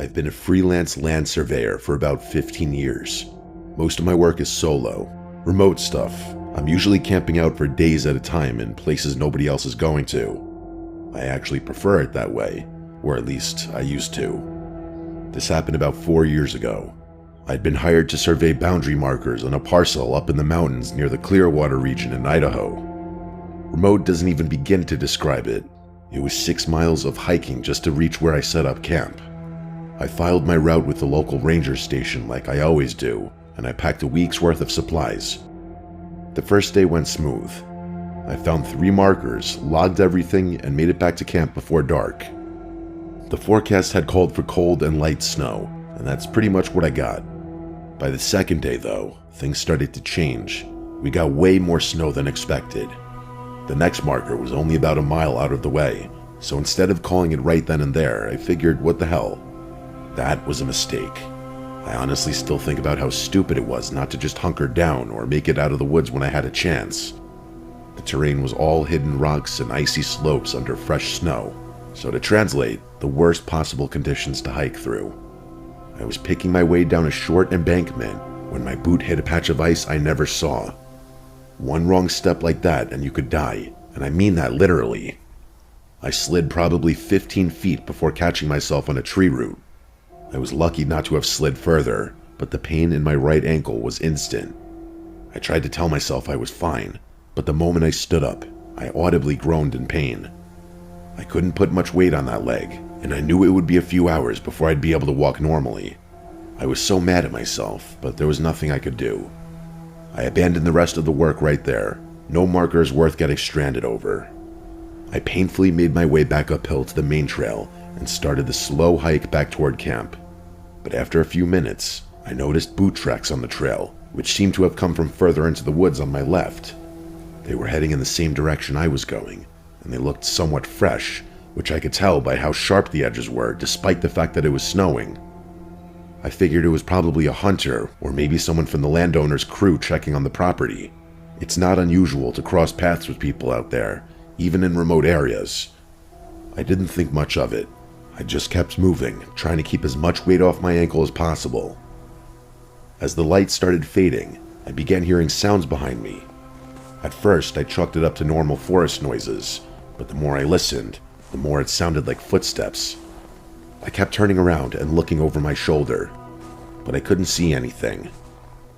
I've been a freelance land surveyor for about 15 years. Most of my work is solo, remote stuff. I'm usually camping out for days at a time in places nobody else is going to. I actually prefer it that way, or at least I used to. This happened about 4 years ago. I'd been hired to survey boundary markers on a parcel up in the mountains near the Clearwater region in Idaho. Remote doesn't even begin to describe it. It was 6 miles of hiking just to reach where I set up camp. I filed my route with the local ranger station like I always do, and I packed a week's worth of supplies. The first day went smooth. I found 3 markers, logged everything, and made it back to camp before dark. The forecast had called for cold and light snow, and that's pretty much what I got. By the second day, though, things started to change. We got way more snow than expected. The next marker was only about a mile out of the way, so instead of calling it right then and there, I figured, what the hell? That was a mistake. I honestly still think about how stupid it was not to just hunker down or make it out of the woods when I had a chance. The terrain was all hidden rocks and icy slopes under fresh snow, so to translate, the worst possible conditions to hike through. I was picking my way down a short embankment when my boot hit a patch of ice I never saw. One wrong step like that and you could die, and I mean that literally. I slid probably 15 feet before catching myself on a tree root. I was lucky not to have slid further, but the pain in my right ankle was instant. I tried to tell myself I was fine, but the moment I stood up, I audibly groaned in pain. I couldn't put much weight on that leg, and I knew it would be a few hours before I'd be able to walk normally. I was so mad at myself, but there was nothing I could do. I abandoned the rest of the work right there. No markers worth getting stranded over. I painfully made my way back uphill to the main trail and started the slow hike back toward camp. But after a few minutes, I noticed boot tracks on the trail, which seemed to have come from further into the woods on my left. They were heading in the same direction I was going, and they looked somewhat fresh, which I could tell by how sharp the edges were despite the fact that it was snowing. I figured it was probably a hunter or maybe someone from the landowner's crew checking on the property. It's not unusual to cross paths with people out there, even in remote areas. I didn't think much of it. I just kept moving, trying to keep as much weight off my ankle as possible. As the light started fading, I began hearing sounds behind me. At first, I chalked it up to normal forest noises, but the more I listened, the more it sounded like footsteps. I kept turning around and looking over my shoulder, but I couldn't see anything.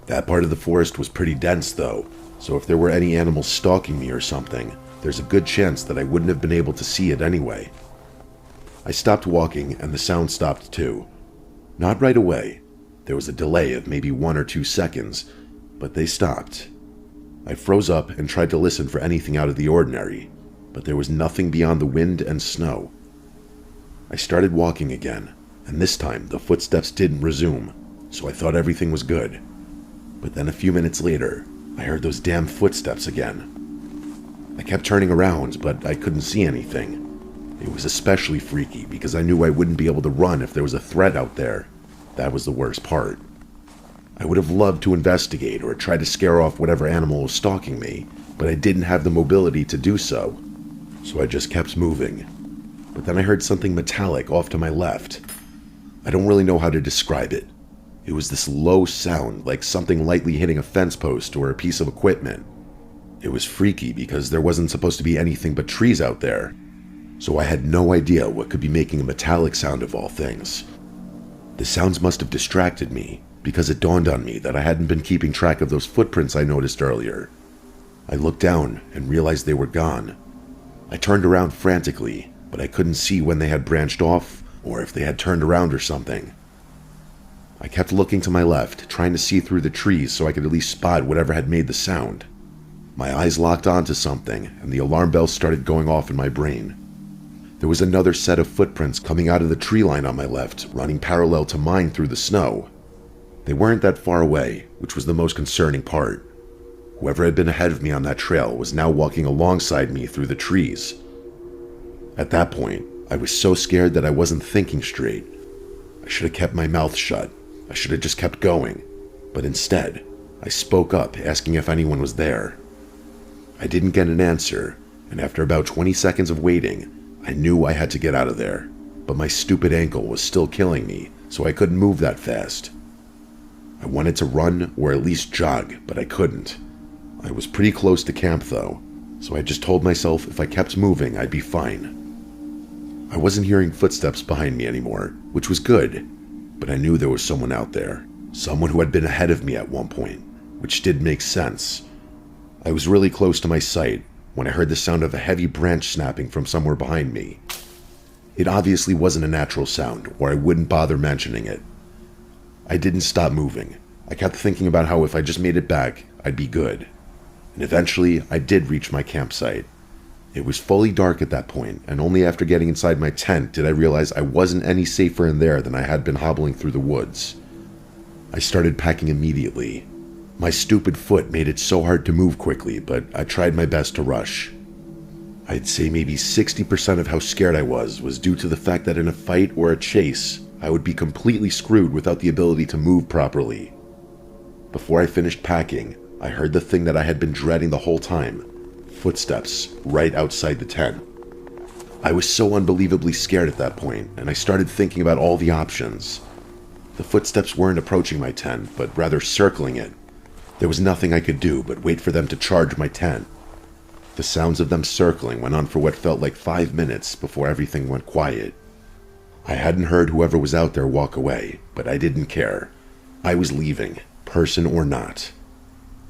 That part of the forest was pretty dense though, so if there were any animals stalking me or something, there's a good chance that I wouldn't have been able to see it anyway. I stopped walking and the sound stopped too. Not right away. There was a delay of maybe 1 or 2 seconds, but they stopped. I froze up and tried to listen for anything out of the ordinary, but there was nothing beyond the wind and snow. I started walking again, and this time the footsteps didn't resume, so I thought everything was good. But then a few minutes later, I heard those damn footsteps again. I kept turning around, but I couldn't see anything. It was especially freaky because I knew I wouldn't be able to run if there was a threat out there. That was the worst part. I would have loved to investigate or try to scare off whatever animal was stalking me, but I didn't have the mobility to do so. So I just kept moving. But then I heard something metallic off to my left. I don't really know how to describe it. It was this low sound, like something lightly hitting a fence post or a piece of equipment. It was freaky because there wasn't supposed to be anything but trees out there, so I had no idea what could be making a metallic sound of all things. The sounds must have distracted me, because it dawned on me that I hadn't been keeping track of those footprints I noticed earlier. I looked down and realized they were gone. I turned around frantically, but I couldn't see when they had branched off or if they had turned around or something. I kept looking to my left, trying to see through the trees so I could at least spot whatever had made the sound. My eyes locked onto something, and the alarm bells started going off in my brain. There was another set of footprints coming out of the tree line on my left, running parallel to mine through the snow. They weren't that far away, which was the most concerning part. Whoever had been ahead of me on that trail was now walking alongside me through the trees. At that point, I was so scared that I wasn't thinking straight. I should have kept my mouth shut. I should have just kept going. But instead, I spoke up, asking if anyone was there. I didn't get an answer, and after about 20 seconds of waiting, I knew I had to get out of there. but my stupid ankle was still killing me, so I couldn't move that fast. I wanted to run or at least jog, but I couldn't. I was pretty close to camp though, so I just told myself if I kept moving, I'd be fine. I wasn't hearing footsteps behind me anymore, which was good, but I knew there was someone out there, someone who had been ahead of me at one point, which did make sense. I was really close to my sight when I heard the sound of a heavy branch snapping from somewhere behind me. It obviously wasn't a natural sound, or I wouldn't bother mentioning it. I didn't stop moving. I kept thinking about how if I just made it back, I'd be good. And eventually, I did reach my campsite. It was fully dark at that point, and only after getting inside my tent did I realize I wasn't any safer in there than I had been hobbling through the woods. I started packing immediately. My stupid foot made it so hard to move quickly, but I tried my best to rush. I'd say maybe 60% of how scared I was due to the fact that in a fight or a chase, I would be completely screwed without the ability to move properly. Before I finished packing, I heard the thing that I had been dreading the whole time. Footsteps right outside the tent. I was so unbelievably scared at that point, and I started thinking about all the options. The footsteps weren't approaching my tent, but rather circling it. There was nothing I could do but wait for them to charge my tent. The sounds of them circling went on for what felt like 5 minutes before everything went quiet. I hadn't heard whoever was out there walk away, but I didn't care. I was leaving, person or not.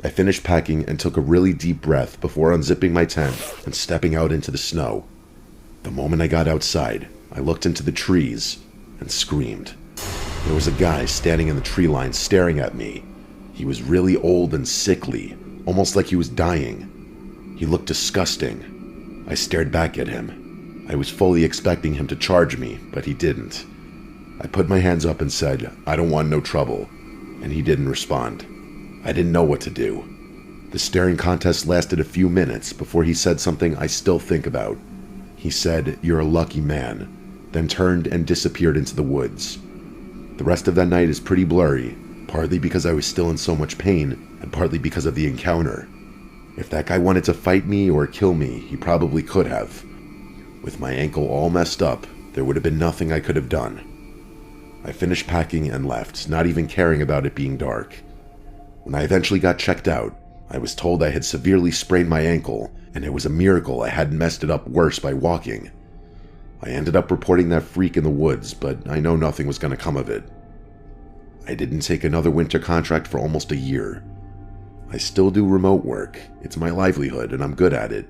I finished packing and took a really deep breath before unzipping my tent and stepping out into the snow. The moment I got outside, I looked into the trees and screamed. There was a guy standing in the tree line staring at me. He was really old and sickly, almost like he was dying. He looked disgusting. I stared back at him. I was fully expecting him to charge me, but he didn't. I put my hands up and said, "I don't want no trouble," and he didn't respond. I didn't know what to do. The staring contest lasted a few minutes before he said something I still think about. He said, "You're a lucky man," then turned and disappeared into the woods. The rest of that night is pretty blurry, partly because I was still in so much pain, and partly because of the encounter. If that guy wanted to fight me or kill me, he probably could have. With my ankle all messed up, there would have been nothing I could have done. I finished packing and left, not even caring about it being dark. When I eventually got checked out, I was told I had severely sprained my ankle, and it was a miracle I hadn't messed it up worse by walking. I ended up reporting that freak in the woods, but I know nothing was going to come of it. I didn't take another winter contract for almost a year. I still do remote work, it's my livelihood and I'm good at it,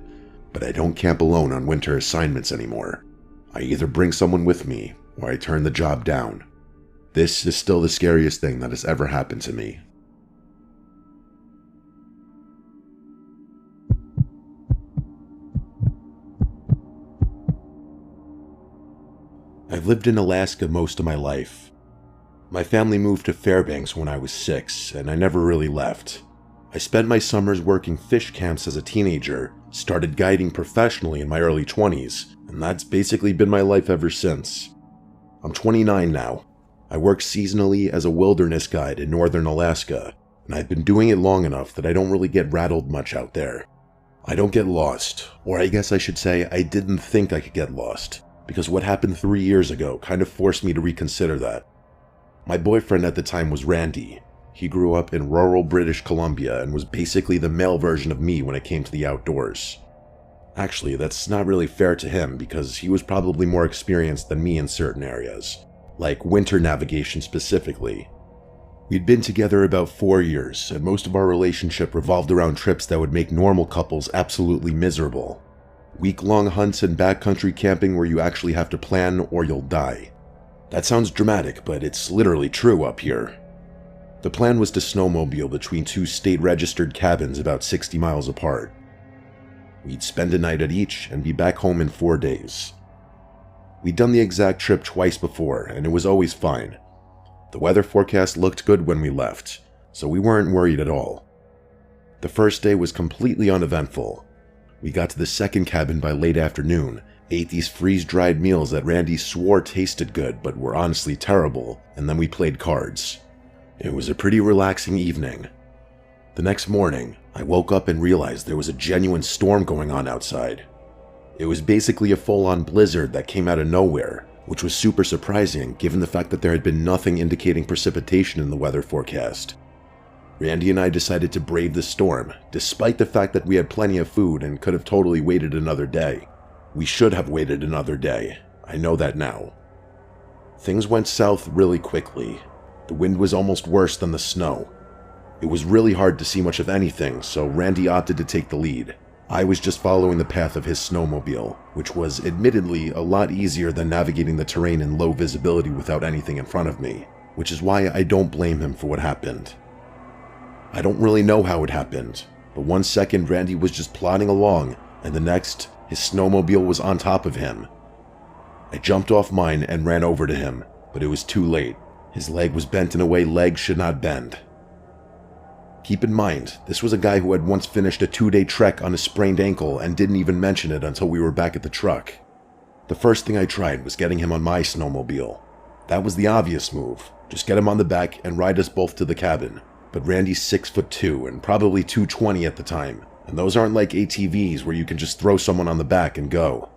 but I don't camp alone on winter assignments anymore. I either bring someone with me, or I turn the job down. This is still the scariest thing that has ever happened to me. I've lived in Alaska most of my life. My family moved to Fairbanks when I was 6, and I never really left. I spent my summers working fish camps as a teenager, started guiding professionally in my early 20s, and that's basically been my life ever since. I'm 29 now. I work seasonally as a wilderness guide in northern Alaska, and I've been doing it long enough that I don't really get rattled much out there. I don't get lost, or I guess I should say I didn't think I could get lost, because what happened 3 years ago kind of forced me to reconsider that. My boyfriend at the time was Randy. He grew up in rural British Columbia and was basically the male version of me when it came to the outdoors. Actually, that's not really fair to him because he was probably more experienced than me in certain areas, like winter navigation specifically. We'd been together about 4 years, and most of our relationship revolved around trips that would make normal couples absolutely miserable. Week-long hunts and backcountry camping where you actually have to plan or you'll die. That sounds dramatic, but it's literally true up here. The plan was to snowmobile between 2 state-registered cabins about 60 miles apart. We'd spend a night at each and be back home in 4 days. We'd done the exact trip twice before, and it was always fine. The weather forecast looked good when we left, so we weren't worried at all. The first day was completely uneventful. We got to the second cabin by late afternoon, ate these freeze-dried meals that Randy swore tasted good but were honestly terrible, and then we played cards. It was a pretty relaxing evening. The next morning, I woke up and realized there was a genuine storm going on outside. It was basically a full-on blizzard that came out of nowhere, which was super surprising given the fact that there had been nothing indicating precipitation in the weather forecast. Randy and I decided to brave the storm, despite the fact that we had plenty of food and could have totally waited another day. We should have waited another day. I know that now. Things went south really quickly. The wind was almost worse than the snow. It was really hard to see much of anything, so Randy opted to take the lead. I was just following the path of his snowmobile, which was admittedly a lot easier than navigating the terrain in low visibility without anything in front of me, which is why I don't blame him for what happened. I don't really know how it happened, but one second Randy was just plodding along, and the next, his snowmobile was on top of him. I jumped off mine and ran over to him, but it was too late. His leg was bent in a way legs should not bend. Keep in mind, this was a guy who had once finished a 2-day trek on a sprained ankle and didn't even mention it until we were back at the truck. The first thing I tried was getting him on my snowmobile. That was the obvious move, just get him on the back and ride us both to the cabin. But Randy's 6'2" and probably 220 at the time, and those aren't like ATVs where you can just throw someone on the back and go.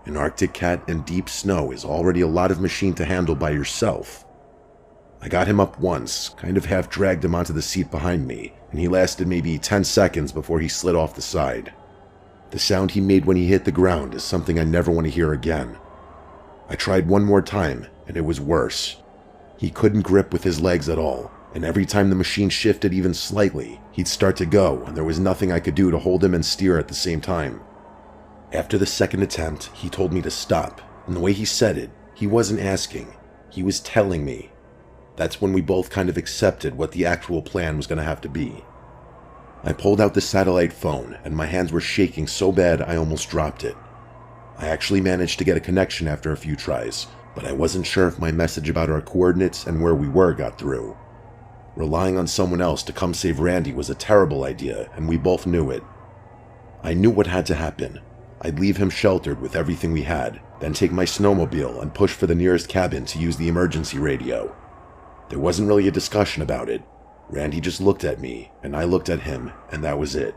An Arctic cat in deep snow is already a lot of machine to handle by yourself. I got him up once, kind of half dragged him onto the seat behind me, and he lasted maybe 10 seconds before he slid off the side. The sound he made when he hit the ground is something I never want to hear again. I tried one more time, and it was worse. He couldn't grip with his legs at all, and every time the machine shifted even slightly, he'd start to go, and there was nothing I could do to hold him and steer at the same time. After the second attempt, he told me to stop, and the way he said it, he wasn't asking, he was telling me. That's when we both kind of accepted what the actual plan was going to have to be. I pulled out the satellite phone, and my hands were shaking so bad I almost dropped it. I actually managed to get a connection after a few tries, but I wasn't sure if my message about our coordinates and where we were got through. Relying on someone else to come save Randy was a terrible idea, and we both knew it. I knew what had to happen. I'd leave him sheltered with everything we had, then take my snowmobile and push for the nearest cabin to use the emergency radio. There wasn't really a discussion about it. Randy just looked at me, and I looked at him, and that was it.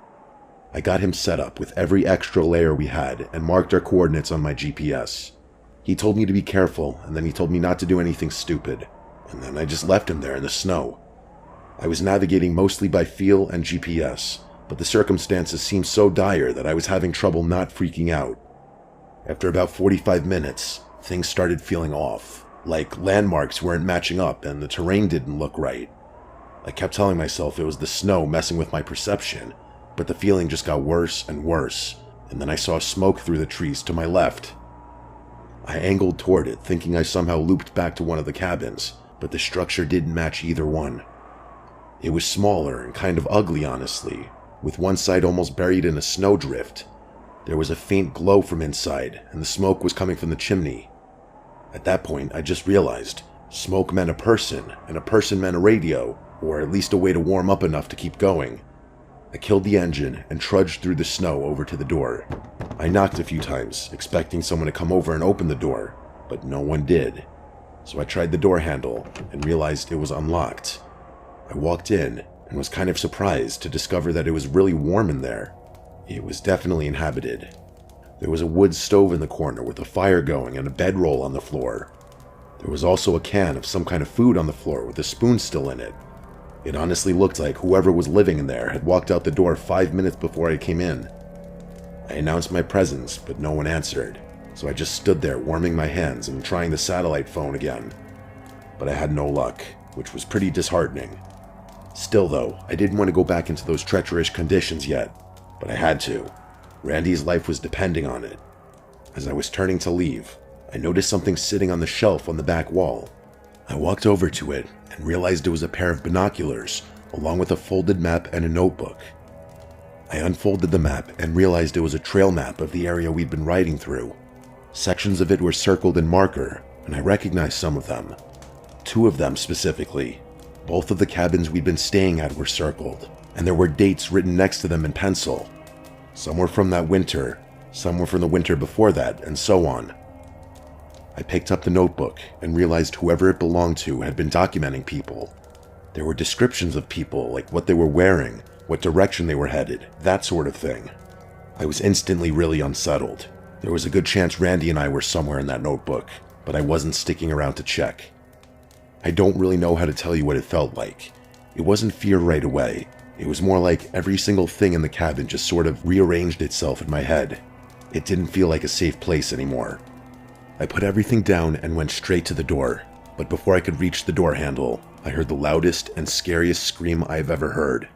I got him set up with every extra layer we had and marked our coordinates on my GPS. He told me to be careful, and then he told me not to do anything stupid, and then I just left him there in the snow. I was navigating mostly by feel and GPS, but the circumstances seemed so dire that I was having trouble not freaking out. After about 45 minutes, things started feeling off, like landmarks weren't matching up and the terrain didn't look right. I kept telling myself it was the snow messing with my perception, but the feeling just got worse and worse, and then I saw smoke through the trees to my left. I angled toward it, thinking I somehow looped back to one of the cabins, but the structure didn't match either one. It was smaller and kind of ugly, honestly, with one side almost buried in a snowdrift. There was a faint glow from inside, and the smoke was coming from the chimney. At that point, I just realized smoke meant a person, and a person meant a radio, or at least a way to warm up enough to keep going. I killed the engine and trudged through the snow over to the door. I knocked a few times, expecting someone to come over and open the door, but no one did. So I tried the door handle and realized it was unlocked. I walked in and was kind of surprised to discover that it was really warm in there. It was definitely inhabited. There was a wood stove in the corner with a fire going and a bedroll on the floor. There was also a can of some kind of food on the floor with a spoon still in it. It honestly looked like whoever was living in there had walked out the door 5 minutes before I came in. I announced my presence, but no one answered, so I just stood there warming my hands and trying the satellite phone again. But I had no luck, which was pretty disheartening. Still though, I didn't want to go back into those treacherous conditions yet, but I had to. Randy's life was depending on it. As I was turning to leave, I noticed something sitting on the shelf on the back wall. I walked over to it and realized it was a pair of binoculars, along with a folded map and a notebook. I unfolded the map and realized it was a trail map of the area we'd been riding through. Sections of it were circled in marker, and I recognized some of them. 2 of them specifically. Both of the cabins we'd been staying at were circled, and there were dates written next to them in pencil. Some were from that winter, some were from the winter before that, and so on. I picked up the notebook and realized whoever it belonged to had been documenting people. There were descriptions of people, like what they were wearing, what direction they were headed, that sort of thing. I was instantly really unsettled. There was a good chance Randy and I were somewhere in that notebook. but I wasn't sticking around to check. I don't really know how to tell you what it felt like. It wasn't fear right away. It was more like every single thing in the cabin just sort of rearranged itself in my head. It didn't feel like a safe place anymore. I put everything down and went straight to the door, but before I could reach the door handle, I heard the loudest and scariest scream I've ever heard.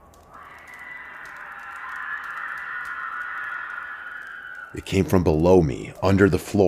It came from below me, under the floor.